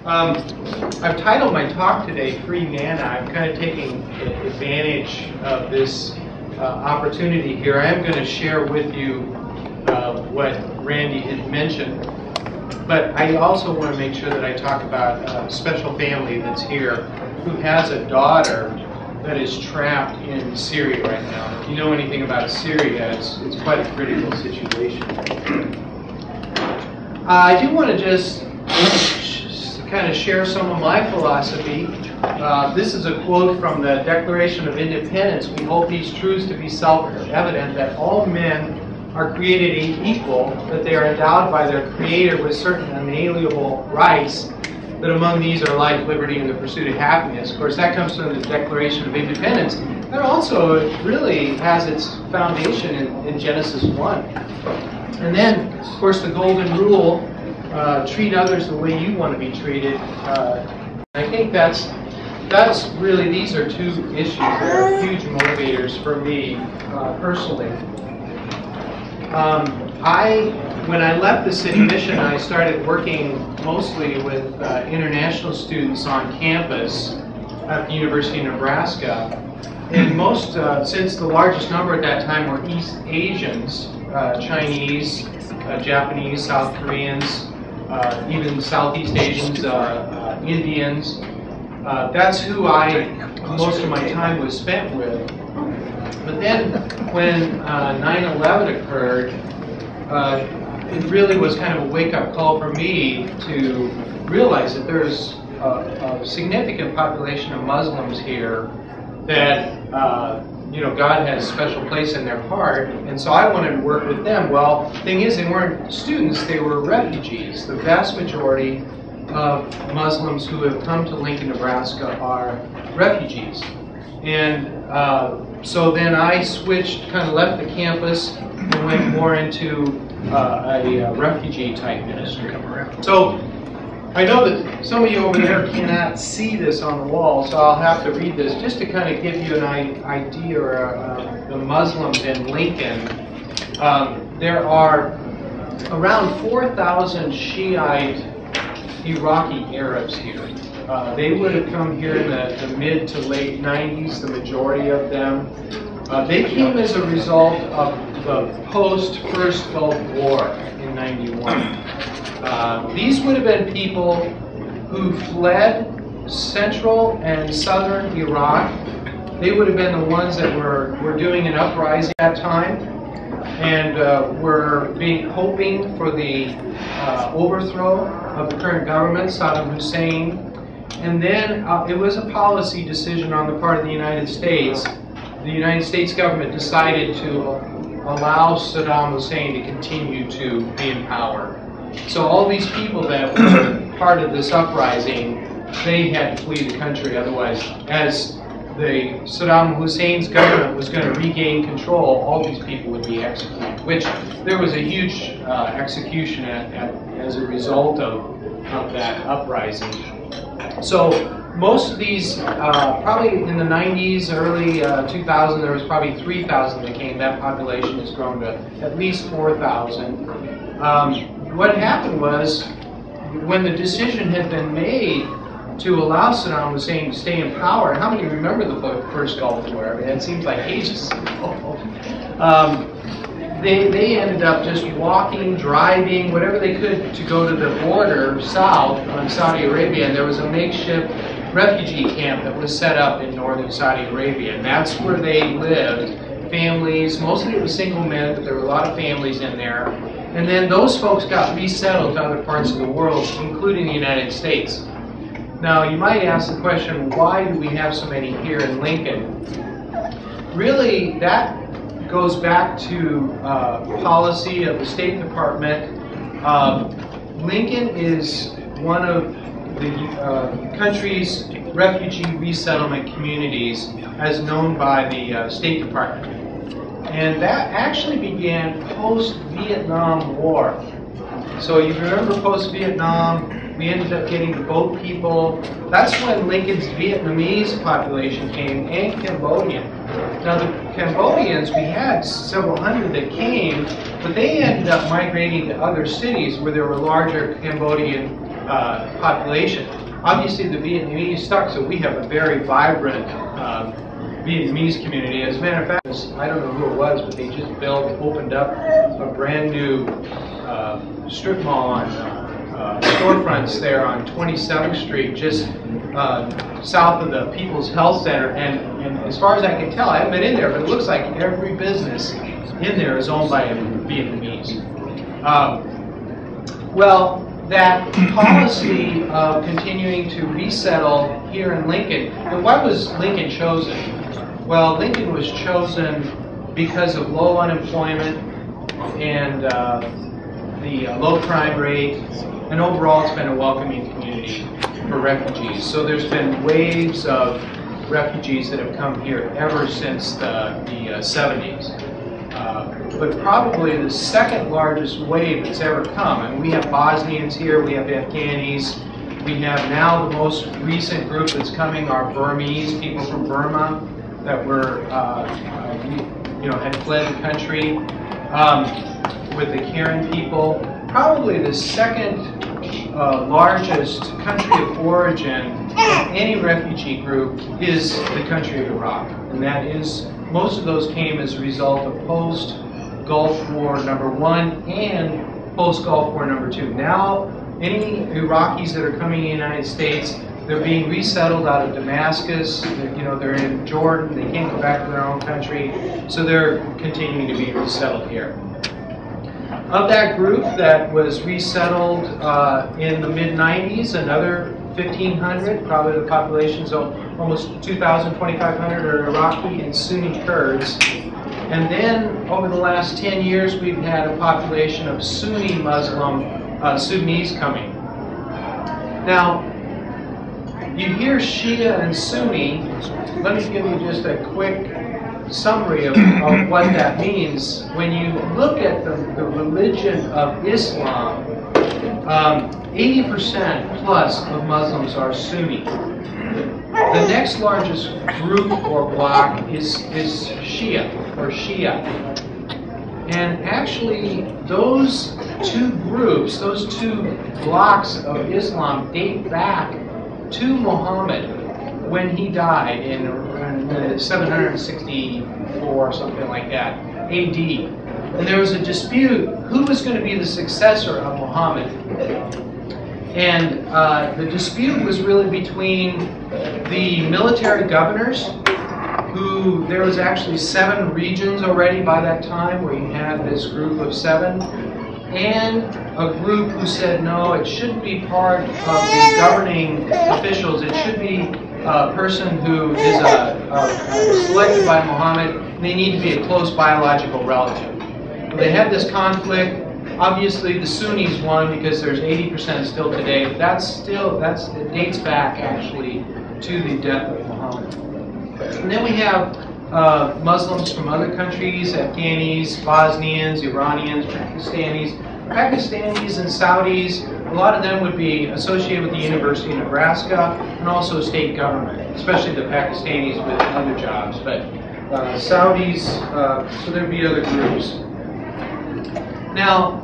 I've titled my talk today, Free Manna. I'm kind of taking advantage of this opportunity here. I am going to share with you what Randy had mentioned, but I also want to make sure that I talk about a special family that's here who has a daughter that is trapped in Syria right now. If you know anything about Syria, it's quite a critical situation. I do want to just kind of share some of my philosophy. This is a quote from the Declaration of Independence. We hold these truths to be self-evident, that all men are created equal, that they are endowed by their Creator with certain unalienable rights, that among these are life, liberty, and the pursuit of happiness. Of course, that comes from the Declaration of Independence. That also really has its foundation in Genesis 1. And then, of course, the Golden Rule, treat others the way you want to be treated. I think that's really, these are two issues that are huge motivators for me personally. When I left the city mission, I started working mostly with international students on campus at the University of Nebraska. And most, since the largest number at that time were East Asians, Chinese, Japanese, South Koreans, even Southeast Asians, Indians. That's who most of my time was spent with. But then when 9/11 occurred, it really was kind of a wake-up call for me to realize that there's a significant population of Muslims here that God has a special place in their heart, and so I wanted to work with them. Well, the thing is, they weren't students, they were refugees. The vast majority of Muslims who have come to Lincoln, Nebraska are refugees. And so then I switched, kind of left the campus and went more into a refugee type ministry. So I know that some of you over there cannot see this on the wall, so I'll have to read this just to kind of give you an idea of the Muslims in Lincoln. There are around 4,000 Shiite Iraqi Arabs here. They would have come here in the mid to late 90s, the majority of them. They came as a result of the post-First Gulf War in 91. These would have been people who fled central and southern Iraq. They would have been the ones that were doing an uprising at that time and were hoping for the overthrow of the current government, Saddam Hussein. And then it was a policy decision on the part of the United States. The United States government decided to allow Saddam Hussein to continue to be in power. So all these people that were part of this uprising, they had to flee the country. Otherwise, as the Saddam Hussein's government was going to regain control, all these people would be executed, which there was a huge execution as a result of that uprising. So most of these, probably in the 90s, early 2000, there was probably 3,000 that came. That population has grown to at least 4,000. What happened was, when the decision had been made to allow Saddam Hussein to stay in power, how many remember the First Gulf War? I mean, it seems like ages ago. They ended up just walking, driving, whatever they could to go to the border south on Saudi Arabia, and there was a makeshift refugee camp that was set up in northern Saudi Arabia, and that's where they lived. Families, mostly it was single men, but there were a lot of families in there. And then those folks got resettled to other parts of the world, including the United States. Now, you might ask the question, why do we have so many here in Lincoln? Really, that goes back to policy of the State Department. Lincoln is one of the country's refugee resettlement communities as known by the State Department. And that actually began post-Vietnam War. So you remember post-Vietnam, we ended up getting the boat people. That's when Lincoln's Vietnamese population came, and Cambodian. Now the Cambodians, we had several hundred that came, but they ended up migrating to other cities where there were larger Cambodian population. Obviously, the Vietnamese stuck, so we have a very vibrant Vietnamese community. As a matter of fact, I don't know who it was, but they just opened up a brand new strip mall on storefronts there on 27th Street, just south of the People's Health Center. And as far as I can tell, I haven't been in there, but it looks like every business in there is owned by a Vietnamese. Well, that policy of continuing to resettle here in Lincoln, and why was Lincoln chosen? Well, Lincoln was chosen because of low unemployment and the low crime rate, and overall it's been a welcoming community for refugees. So there's been waves of refugees that have come here ever since the 70s. But probably the second largest wave that's ever come. And we have Bosnians here, we have Afghanis, we have now the most recent group that's coming are Burmese, people from Burma that were, had fled the country, with the Karen people. Probably the second largest country of origin of any refugee group is the country of Iraq. And that is, most of those came as a result of post-Gulf War #1 and post-Gulf War #2. Now, any Iraqis that are coming in the United States, they're being resettled out of Damascus. They're in Jordan. They can't go back to their own country, so they're continuing to be resettled here. Of that group that was resettled in the mid-90s, another 1,500, probably the population's almost 2,000, 2,500 are Iraqi and Sunni Kurds. And then over the last 10 years, we've had a population of Sunni Muslim Sudanese coming. Now, you hear Shia and Sunni. Let me give you just a quick summary of what that means. When you look at the religion of Islam, 80% plus of Muslims are Sunni. The next largest group or block is Shia or Shia. And actually, those two groups, those two blocks of Islam date back to Muhammad when he died in 764 or something like that, AD. And there was a dispute who was going to be the successor of Muhammad. And the dispute was really between the military governors, who there was actually 7 regions already by that time where you had this group of 7, and a group who said no, it shouldn't be part of the governing officials. It should be a person who is selected by Muhammad, and they need to be a close biological relative. They had this conflict. Obviously, the Sunnis won because there's 80% still today. But it dates back actually to the death of Muhammad. And then we have Muslims from other countries: Afghanis, Bosnians, Iranians, Pakistanis and Saudis. A lot of them would be associated with the University of Nebraska and also state government, especially the Pakistanis with other jobs. But Saudis, so there'd be other groups. Now,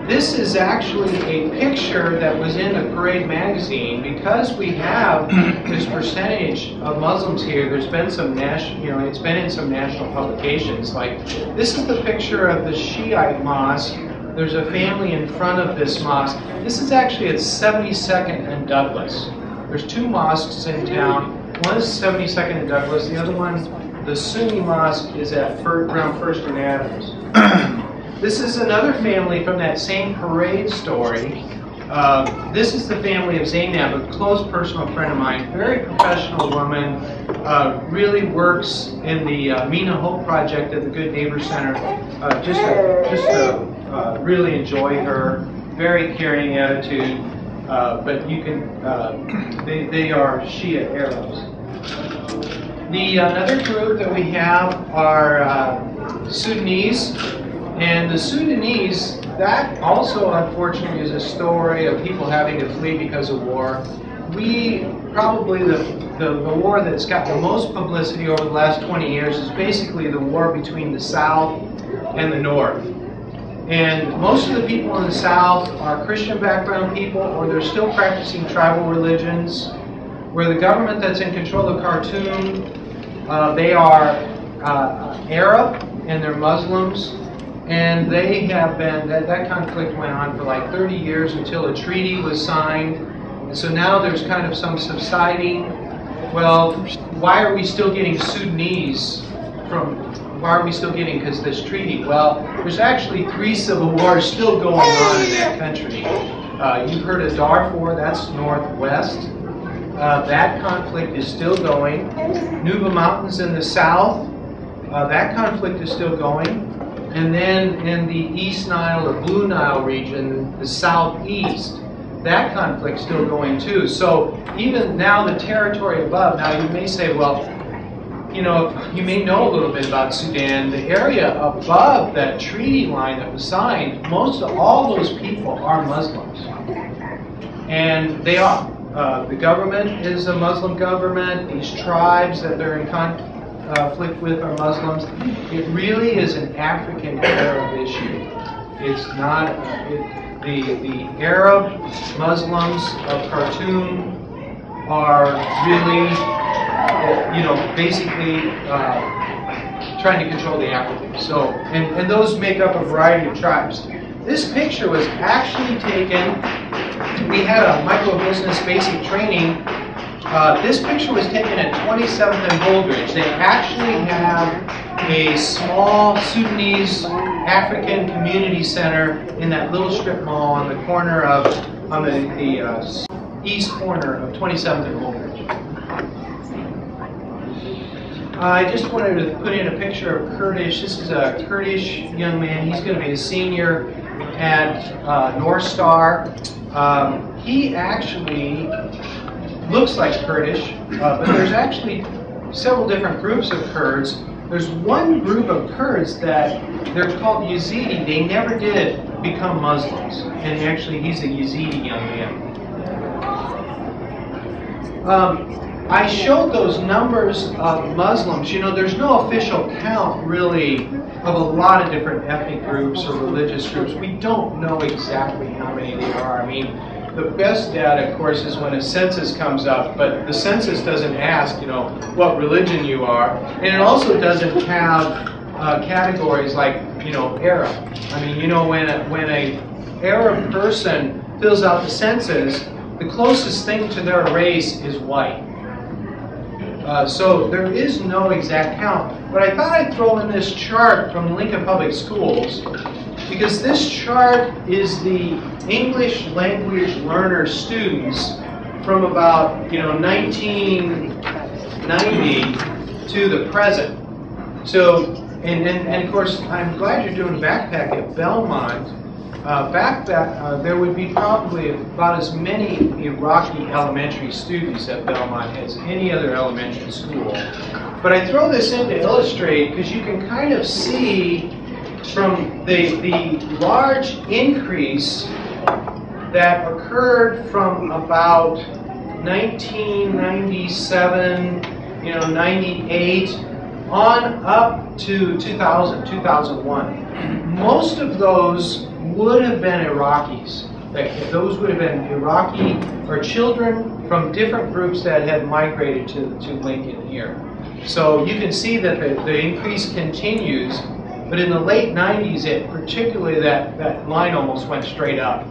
this is actually a picture that was in the Parade magazine. Because we have this percentage of Muslims here, there's been some national, it's been in some national publications. Like, this is the picture of the Shiite mosque. There's a family in front of this mosque. This is actually at 72nd and Douglas. There's 2 mosques in town. One is 72nd and Douglas. The other one, the Sunni mosque, is at around First and Adams. This is another family from that same parade story. This is the family of Zainab, a close personal friend of mine, very professional woman, really works in the Mina Hope Project at the Good Neighbor Center. Just to really enjoy her, very caring attitude, but you can, they are Shia Arabs. Another group that we have are Sudanese. And the Sudanese, that also unfortunately is a story of people having to flee because of war. Probably the war that's got the most publicity over the last 20 years is basically the war between the South and the North. And most of the people in the South are Christian background people, or they're still practicing tribal religions, where the government that's in control of Khartoum, they are Arab and they're Muslims, and they have been, that conflict went on for like 30 years until a treaty was signed. And so now there's kind of some subsiding. Well, why are we still getting Sudanese why are we still getting, because this treaty? Well, there's actually 3 civil wars still going on in that country. You've heard of Darfur, that's northwest. That conflict is still going. Nuba Mountains in the south, that conflict is still going. And then in the East Nile or Blue Nile region, the southeast, that conflict's still going too. So even now the territory above, now you may say, well, you know, you may know a little bit about Sudan. The area above that treaty line that was signed, most of all those people are Muslims. And they are. The government is a Muslim government. These tribes that they're in conflict with are Muslims. It really is an African-Arab issue. It's not, the Arab Muslims of Khartoum are really, you know, basically trying to control the Africans. So, and those make up a variety of tribes. This picture was actually taken, we had a micro-business basic training. This picture was taken at 27th and Holdridge. They actually have a small Sudanese African community center in that little strip mall on the corner of, on the east corner of 27th and Holdridge. I just wanted to put in a picture of Kurdish. This is a Kurdish young man. He's going to be a senior at North Star. He actually looks like Kurdish, but there's actually several different groups of Kurds. There's one group of Kurds that they're called Yazidi. They never did become Muslims, and actually he's a Yazidi young man. I showed those numbers of Muslims. You know, there's no official count, really, of a lot of different ethnic groups or religious groups. We don't know exactly how many there are. I mean, the best data, of course, is when a census comes up, but the census doesn't ask, you know, what religion you are. And it also doesn't have categories like, you know, Arab. I mean, you know, when a Arab person fills out the census, the closest thing to their race is white. So there is no exact count. But I thought I'd throw in this chart from the Lincoln Public Schools, because this chart is the English language learner students from about, you know, 1990 to the present. So, and of course, I'm glad you're doing backpack at Belmont. There would be probably about as many Iraqi elementary students at Belmont as any other elementary school. But I throw this in to illustrate, because you can kind of see from the large increase that occurred from about 1997, you know, 98, on up to 2000, 2001. Most of those would have been Iraqis. Those would have been Iraqi or children from different groups that had migrated to Lincoln here. So you can see that the increase continues, but in the late 90s, particularly that line almost went straight up.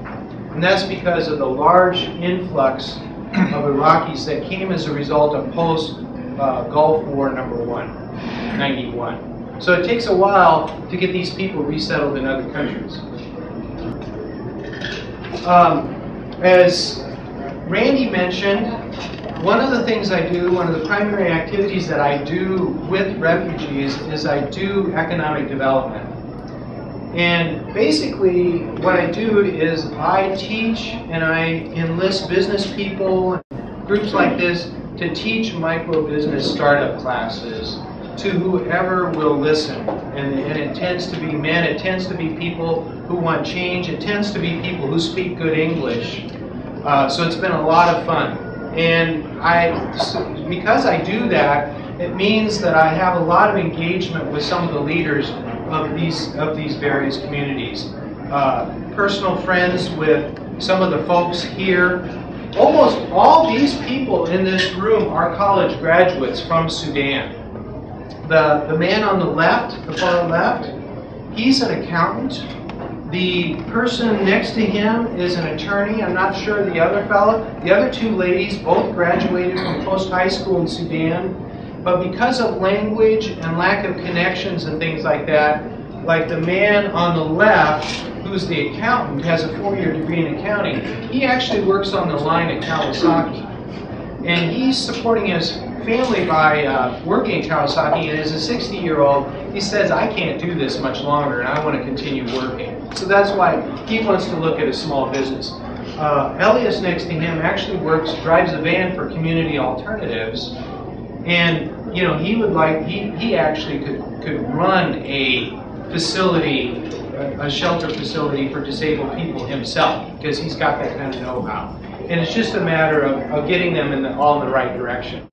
And that's because of the large influx of Iraqis that came as a result of post-Gulf War #1, 91. So it takes a while to get these people resettled in other countries. As Randy mentioned, one of the things I do, one of the primary activities that I do with refugees is I do economic development. And basically what I do is I teach and I enlist business people, groups like this, to teach micro-business startup classes to whoever will listen. And it tends to be men, it tends to be people who want change, it tends to be people who speak good English. So it's been a lot of fun. And because I do that, it means that I have a lot of engagement with some of the leaders of these various communities. personal friends with some of the folks here. Almost all these people in this room are college graduates from Sudan. The man on the left, the far left, he's an accountant. The person next to him is an attorney. I'm not sure the other fellow. The other two ladies both graduated from post-high school in Sudan. But because of language and lack of connections and things like that, like the man on the left, who's the accountant, has a 4-year degree in accounting. He actually works on the line at Kawasaki. And he's supporting his family by working at Kawasaki, and as a 60-year-old, he says, I can't do this much longer, and I want to continue working. So that's why he wants to look at a small business. Elias next to him actually drives a van for Community Alternatives, and he would he actually could run a facility, a shelter facility for disabled people himself, because he's got that kind of know-how. And it's just a matter of getting them all in the right direction.